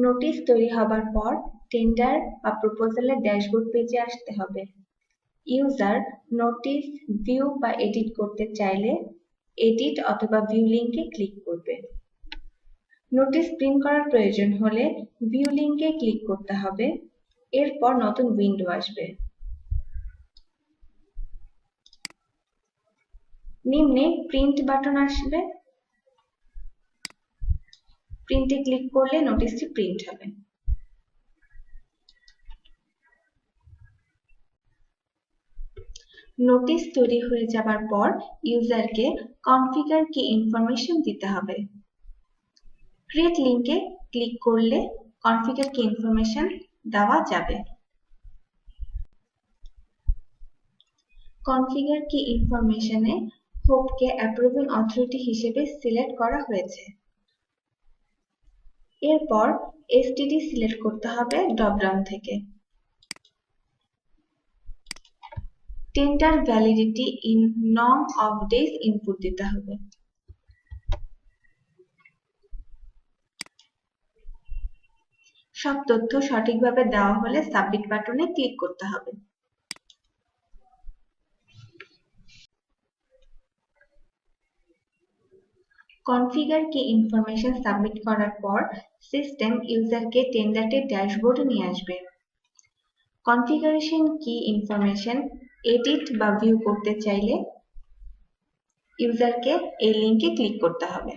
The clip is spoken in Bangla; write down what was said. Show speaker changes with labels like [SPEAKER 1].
[SPEAKER 1] নোটিশ তৈরি হবার পর টেন্ডার বা প্রপোজালের ড্যাশবোর্ড পেজে আসতে হবে। ইউজার নোটিশ ভিউ বা এডিট করতে চাইলে এডিট অথবা ভিউ লিঙ্কে ক্লিক করবে। নোটিশ প্রিন্ট করার প্রয়োজন হলে ভিউ লিঙ্কে ক্লিক করতে হবে, এরপর নতুন উইন্ডো আসবে। নিম্নে প্রিন্ট বাটন আসবে, প্রিন্টে ক্লিক করলে নোটিশটি প্রিন্ট হবে। নোটিশ তৈরি হয়ে যাবার পর ইউজারকে কনফিগার কি ইনফরমেশন দিতে হবে। ক্রিয়েট লিঙ্কে ক্লিক করলে কনফিগার কি ইনফরমেশন দেওয়া যাবে। কনফিগার কি ইনফরমেশনে হোপকে অ্যাপ্রুভিং অথরিটি হিসেবে সিলেক্ট করা হয়েছে। এরপর এসটিডি সিলেক্ট করতে হবে ড্রপডাউন থেকে। টেন্ডার ভ্যালিডিটি ইন নং অফ ডেজ ইনপুট দিতে হবে। সব তথ্য সঠিকভাবে দেওয়া হলে সাবমিট বাটনে ক্লিক করতে হবে। কনফিগার কি ইনফরমেশন সাবমিট করার পর সিস্টেম ইউজারকে টেন্ডারটির ড্যাশবোর্ডে নিয়ে আসবে। কনফিগারেশন কি ইনফরমেশন এডিট বা ভিউ করতে চাইলে ইউজারকে এই লিঙ্কে ক্লিক করতে হবে।